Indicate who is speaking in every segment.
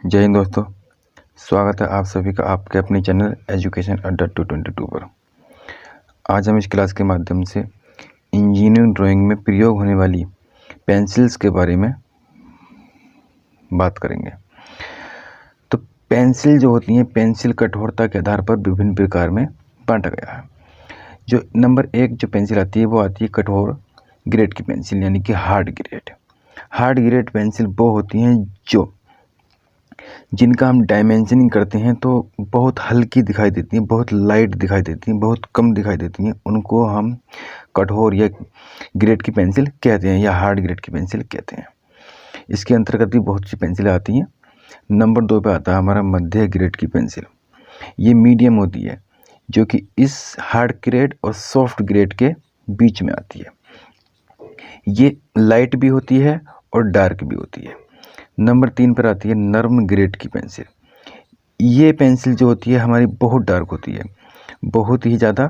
Speaker 1: जय हिंद दोस्तों, स्वागत है आप सभी का आपके अपने चैनल एजुकेशन अड्डा 222 पर। आज हम इस क्लास के माध्यम से इंजीनियरिंग ड्राइंग में प्रयोग होने वाली पेंसिल्स के बारे में बात करेंगे। तो पेंसिल जो होती हैं, पेंसिल कठोरता के आधार पर विभिन्न प्रकार में बांटा गया है। जो नंबर 1 जो पेंसिल आती है वो आती है कठोर ग्रेड की पेंसिल, यानी कि hard grade. Hard grade pencil वो होती हैं जिनका हम डायमेंशनिंग करते हैं तो बहुत हल्की दिखाई देती हैं, बहुत लाइट दिखाई देती हैं, बहुत कम दिखाई देती हैं। उनको हम कठोर या ग्रेड की पेंसिल कहते हैं या हार्ड ग्रेड की पेंसिल कहते हैं। इसके अंतर्गत भी बहुत सी पेंसिलें आती हैं। नंबर 2 पे आता है हमारा मध्य ग्रेड की पेंसिल। ये मीडियम होती है, जो कि इस हार्ड ग्रेड और सॉफ्ट ग्रेड के बीच में आती है। ये लाइट भी होती है और डार्क भी होती है। नंबर 3 पर आती है नर्म ग्रेड की पेंसिल। ये पेंसिल जो होती है हमारी बहुत डार्क होती है, बहुत ही ज़्यादा।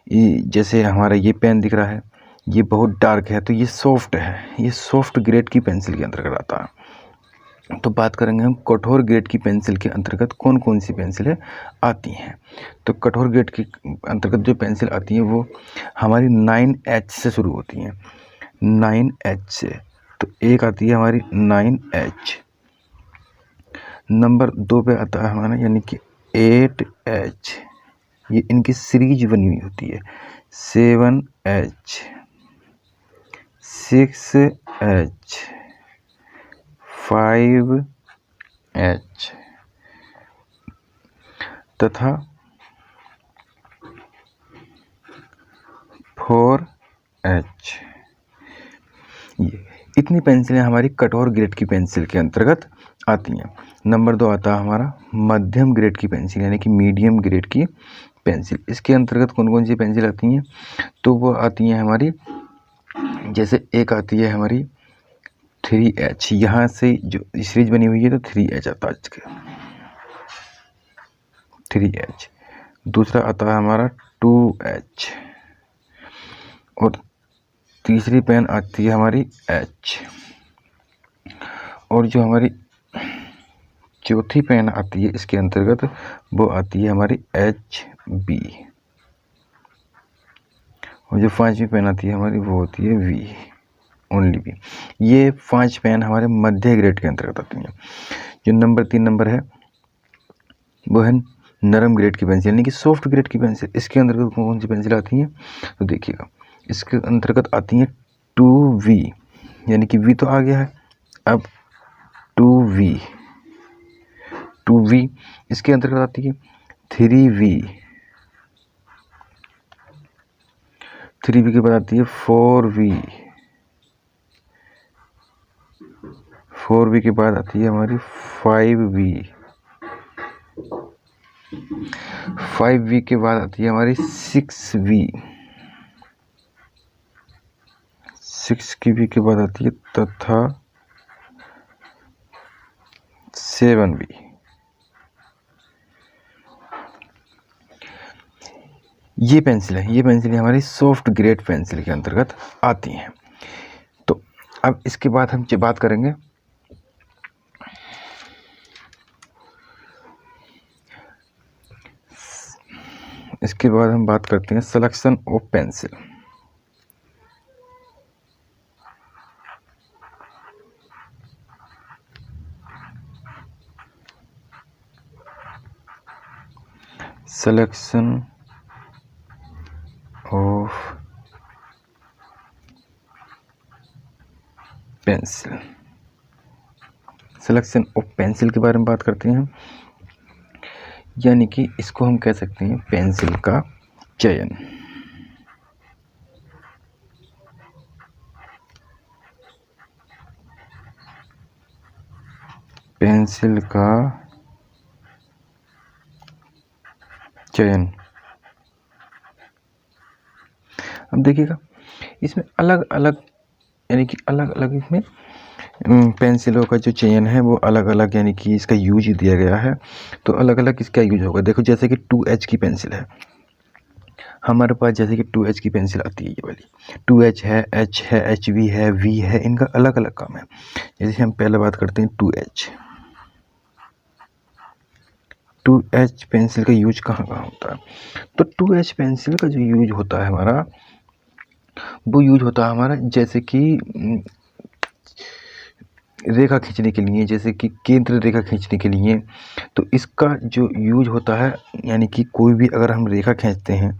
Speaker 1: जैसे हमारा ये पेन दिख रहा है, ये बहुत डार्क है, तो ये सॉफ्ट है। ये सॉफ्ट ग्रेड की पेंसिल के अंतर्गत आता है। तो बात करेंगे हम कठोर ग्रेड की पेंसिल के अंतर्गत कौन कौन सी पेंसिलें आती हैं। तो कठोर ग्रेड के अंतर्गत जो पेंसिल आती है वो हमारी 9H से शुरू होती हैं, 9H से। तो एक आती है हमारी 9H। नंबर 2 पे आता है हमारा यानी कि 8H। ये इनकी सीरीज बनी हुई होती है। 7H, 6H, 5H तथा 4H। ये इतनी पेंसिलें हमारी कठोर ग्रेड की पेंसिल के अंतर्गत आती हैं। नंबर 2 आता है हमारा मध्यम ग्रेड की पेंसिल, यानी कि मीडियम ग्रेड की पेंसिल। इसके अंतर्गत कौन कौन सी पेंसिल आती हैं, तो वो आती हैं हमारी, जैसे एक आती है हमारी 3H। यहाँ से जो सीरीज बनी हुई है तो 3H आता है, 3H। दूसरा आता है हमारा 2H और तीसरी पेन आती है हमारी H। और जो हमारी चौथी पेन आती है इसके अंतर्गत वो आती है हमारी HB। और जो 5वीं पेन आती है हमारी वो होती है V, ओनली V। ये 5 पेन हमारे मध्य ग्रेड के अंतर्गत आती हैं। जो नंबर 3 नंबर है वो है नरम ग्रेड की पेंसिल, यानी कि सॉफ्ट ग्रेड की पेंसिल। इसके अंतर्गत कौन कौन सी पेंसिल आती हैं, तो देखिएगा इसके अंतर्गत आती हैं 2V, यानी कि V तो आ गया है, अब 2V। इसके अंतर्गत आती है 3V के बाद आती है 4V के बाद आती है हमारी 5V के बाद आती है हमारी 6V के बाद आती है तथा 7V। ये पेंसिलें हमारी सॉफ्ट ग्रेड पेंसिल के अंतर्गत आती हैं। तो अब इसके बाद हम बात करेंगे करते हैं selection of pencil. Selection of pencil. Selection of pencil के बारे में बात करते हैं, यानी कि इसको हम कह सकते हैं पेंसिल का चयन। पेंसिल का चयन। अब देखिएगा इसमें अलग अलग, यानी कि अलग अलग इसमें पेंसिलों का जो चयन है वो अलग अलग, यानी कि इसका यूज दिया गया है। तो अलग अलग इसका यूज होगा। देखो जैसे कि 2H की पेंसिल है हमारे पास, जैसे कि 2H की पेंसिल आती है, ये वाली 2H है, H है, HV है, V है, इनका अलग अलग काम है। जैसे हम पहले बात करते हैं 2H। 2H पेंसिल का यूज कहाँ कहाँ होता है? तो 2H पेंसिल का जो यूज होता है हमारा, वो यूज होता है हमारा जैसे कि रेखा खींचने के लिए, जैसे कि केंद्र रेखा खींचने के लिए। तो इसका जो यूज होता है, यानी कि कोई भी अगर हम रेखा खींचते हैं,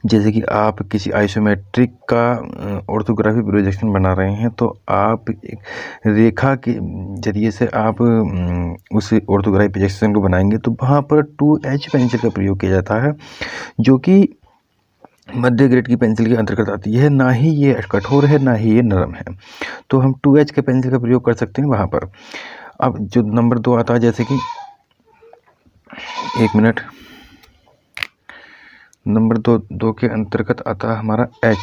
Speaker 1: जैसे कि आप किसी आइसोमेट्रिक का ऑर्थोग्राफी प्रोजेक्शन बना रहे हैं, तो आप एक रेखा के जरिए से आप उस ऑर्थोग्राफी प्रोजेक्शन को बनाएंगे, तो वहाँ पर 2H पेंसिल का प्रयोग किया जाता है, जो कि मध्य ग्रेड की पेंसिल के अंतर्गत आती है। ना ही ये कठोर है, ना ही ये नरम है, तो हम 2H के पेंसिल का प्रयोग कर सकते हैं वहाँ पर। अब जो नंबर 2 आता है, जैसे कि 1 मिनट, नंबर 2 के अंतर्गत आता है हमारा एच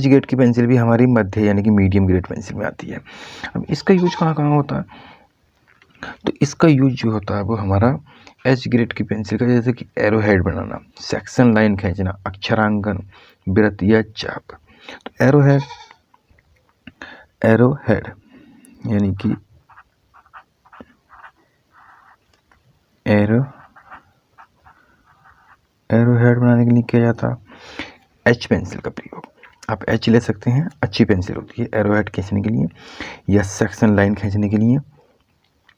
Speaker 1: ग्रेड की पेंसिल भी हमारी मध्य यानी कि मीडियम ग्रेड पेंसिल में आती है। अब इसका यूज कहाँ कहाँ होता है? तो इसका यूज जो होता है वो हमारा एच ग्रेड की पेंसिल का, जैसे कि एरो हेड बनाना, सेक्शन लाइन खींचना, अक्षरांकन, वृत्त या चाप। तो एरो हेड यानी कि एरो हेड बनाने के लिए किया जाता है एच पेंसिल का प्रयोग। आप एच ले सकते हैं, अच्छी पेंसिल होती है एरो हेड खींचने के लिए, या सेक्शन लाइन खींचने के लिए,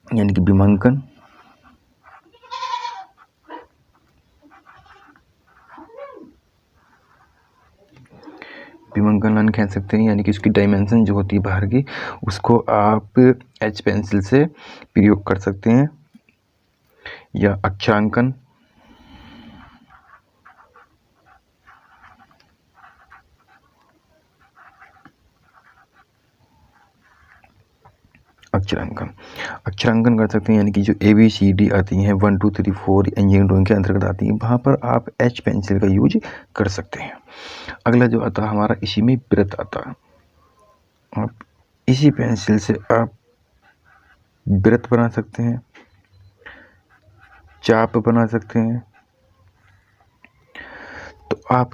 Speaker 1: यानी कि विमांकन, लाइन खींच सकते हैं, यानी कि उसकी डायमेंशन जो होती है बाहर की, उसको आप एच पेंसिल से प्रयोग कर सकते हैं। या अक्षरांकन, अक्षरांकन कर सकते हैं, यानी कि जो ABCD आती हैं 1 2 3 4 इंजीनियरिंग ड्राइंग के अंतर्गत आती हैं, वहाँ पर आप एच पेंसिल का यूज कर सकते हैं। अगला जो आता है हमारा, इसी में वृत्त आता है। आप इसी पेंसिल से आप वृत्त बना सकते हैं, चाप बना सकते हैं। तो आप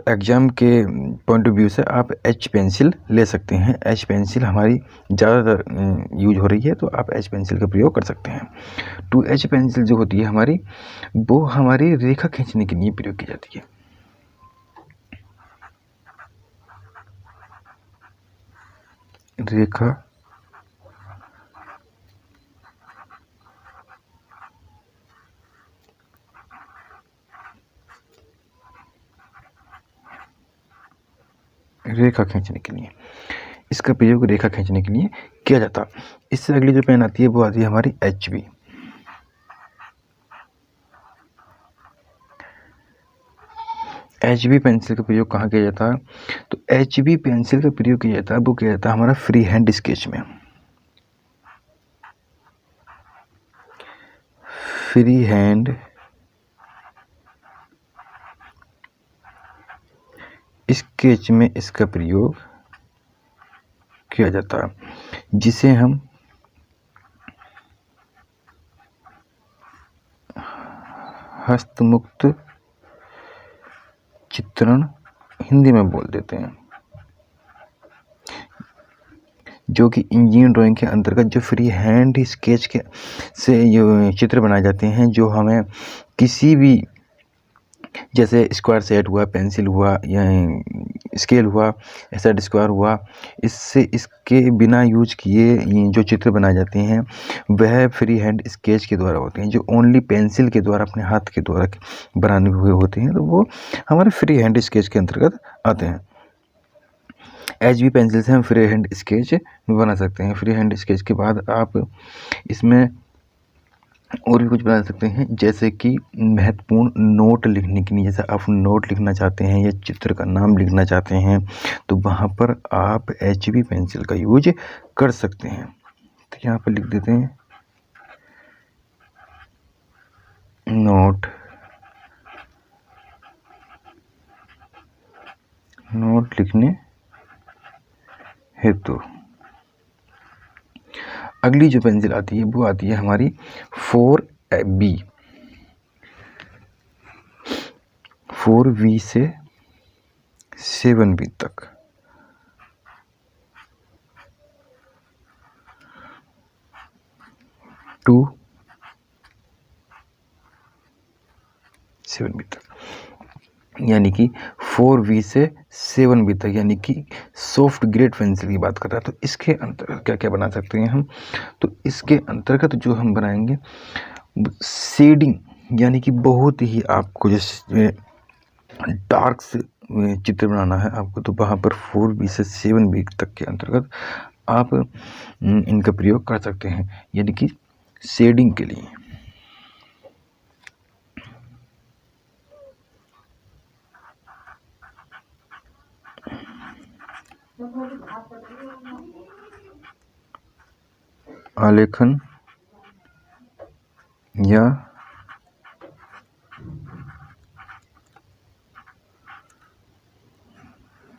Speaker 1: एग्ज़ाम के पॉइंट ऑफ व्यू से आप एच पेंसिल ले सकते हैं। एच पेंसिल हमारी ज़्यादातर यूज हो रही है, तो आप एच पेंसिल का प्रयोग कर सकते हैं। 2H पेंसिल जो होती है हमारी, वो हमारी रेखा खींचने के लिए प्रयोग की जाती है। रेखा खींचने के लिए, इसका प्रयोग रेखा खींचने के लिए किया जाता है। इससे अगली जो पेन आती है वो आती है हमारी HB। HB पेंसिल का प्रयोग कहाँ किया जाता है? तो HB पेंसिल का प्रयोग किया जाता है, वो किया जाता है हमारा फ्री हैंड स्केच में। फ्री हैंड स्केच में इसका प्रयोग किया जाता है, जिसे हम हस्तमुक्त चित्रण हिंदी में बोल देते हैं, जो कि इंजीनियरिंग ड्राइंग के अंतर्गत जो फ्री हैंड स्केच के से जो चित्र बनाए जाते हैं, जो हमें किसी भी, जैसे स्क्वायर सेट हुआ, पेंसिल हुआ, या स्केल हुआ, एसेट स्क्वायर हुआ, इससे इसके बिना यूज किए जो चित्र बनाए जाते हैं वह फ्री हैंड स्केच के द्वारा होते हैं। जो ओनली पेंसिल के द्वारा, अपने हाथ के द्वारा बनाने हुए होते हैं, तो वो हमारे फ्री हैंड स्केच के अंतर्गत आते हैं। HB पेंसिल से हम फ्री हैंड स्केच बना सकते हैं। फ्री हैंड स्केच के बाद आप इसमें और भी कुछ बना सकते हैं, जैसे कि महत्वपूर्ण नोट लिखने के लिए, जैसे आप नोट लिखना चाहते हैं या चित्र का नाम लिखना चाहते हैं, तो वहाँ पर आप HB पेंसिल का यूज कर सकते हैं। तो यहाँ पर लिख देते हैं नोट लिखने हेतु। अगली जो पेंसिल आती है वो आती है हमारी 4V से 7V तक। to 7B तक, यानी कि 4B से 7B तक, यानी कि सॉफ्ट ग्रेड पेंसिल की बात कर रहा है। तो इसके अंतर्गत क्या क्या बना सकते हैं हम, तो इसके अंतर्गत जो हम बनाएंगे शेडिंग, यानी कि बहुत ही आपको जैसे डार्क से चित्र बनाना है आपको, तो वहाँ पर 4B से 7B तक के अंतर्गत आप इनका प्रयोग कर सकते हैं, यानी कि शेडिंग के लिए। आलेखन या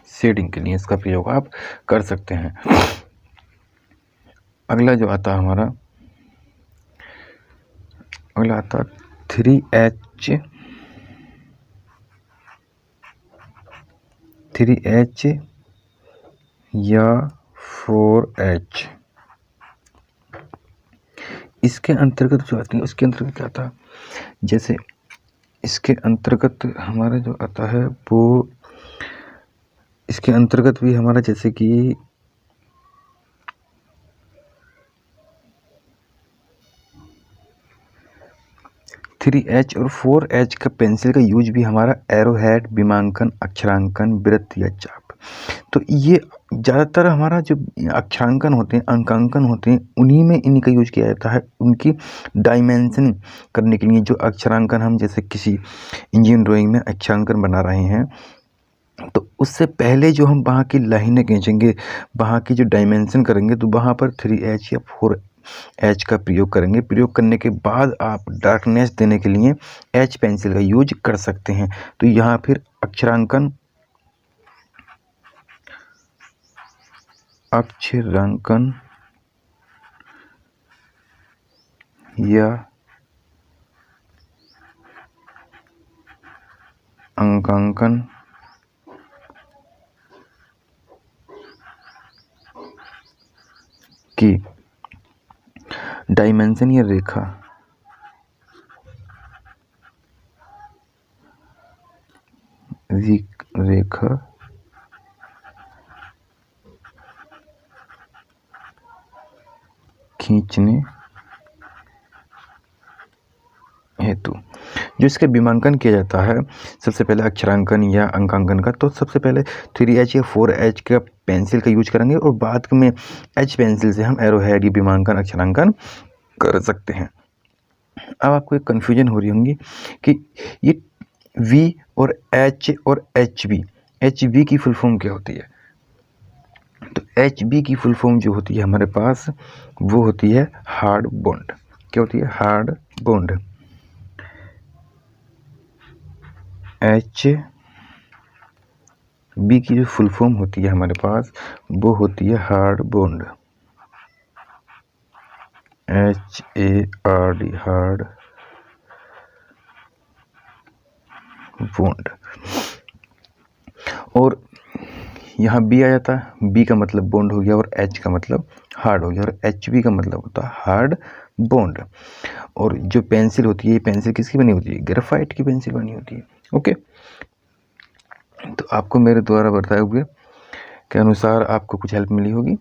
Speaker 1: शेडिंग के लिए इसका प्रयोग आप कर सकते हैं। अगला जो आता है हमारा, अगला आता 3H या 4H। इसके अंतर्गत जो आती है, उसके अंतर्गत क्या आता है, जैसे इसके अंतर्गत हमारा जो आता है वो, इसके अंतर्गत भी हमारा जैसे कि 3H और 4H का पेंसिल का यूज भी हमारा एरोहेड, विमांकन, अक्षरांकन, वृत्त या चाप। तो ये ज़्यादातर हमारा जो अक्षरांकन होते हैं, अंकांकन होते हैं, उन्हीं में इनका यूज किया जाता है, उनकी डायमेंशन करने के लिए। जो अक्षरांकन हम जैसे किसी इंजीनियरिंग ड्राइंग में अक्षरांकन बना रहे हैं, तो उससे पहले जो हम वहाँ की लाइनें खींचेंगे, वहाँ की जो डायमेंशन करेंगे, तो वहाँ पर 3H या 4H का प्रयोग करेंगे। प्रयोग करने के बाद आप डार्कनेस देने के लिए H पेंसिल का यूज कर सकते हैं। तो यहाँ फिर अक्षरांकन या अंकांकन की डायमेंशन या रेखा खींचने हेतु जो इसका विमांकन किया जाता है, सबसे पहले अक्षरांकन या अंकांकन का, तो सबसे पहले 3H या 4H का पेंसिल का यूज करेंगे और बाद में H पेंसिल से हम एरोहेड या विमांकन, अक्षरांकन कर सकते हैं। अब आपको एक कन्फ्यूजन हो रही होंगी कि ये V और H और HB की फुल फॉर्म क्या होती है। तो HB की फुल फॉर्म जो होती है हमारे पास, वो होती है हार्ड बॉन्ड। क्या होती है? Hard bond. HB की जो फुल फॉर्म होती है हमारे पास, वो होती है hard bond, HARD, hard bond. और यहाँ B आ जाता है, B का मतलब बॉन्ड हो गया और H का मतलब हार्ड हो गया, और HB का मतलब होता है हार्ड बॉन्ड। और जो पेंसिल होती है, ये पेंसिल किसकी बनी होती है? ग्रेफाइट की पेंसिल बनी होती है। ओके, तो आपको मेरे द्वारा बताए हुए के अनुसार आपको कुछ हेल्प मिली होगी।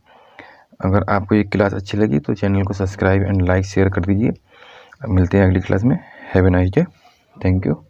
Speaker 1: अगर आपको ये क्लास अच्छी लगी तो चैनल को सब्सक्राइब एंड लाइक शेयर कर दीजिए। मिलते हैं अगली क्लास में। Have a nice day. Thank you.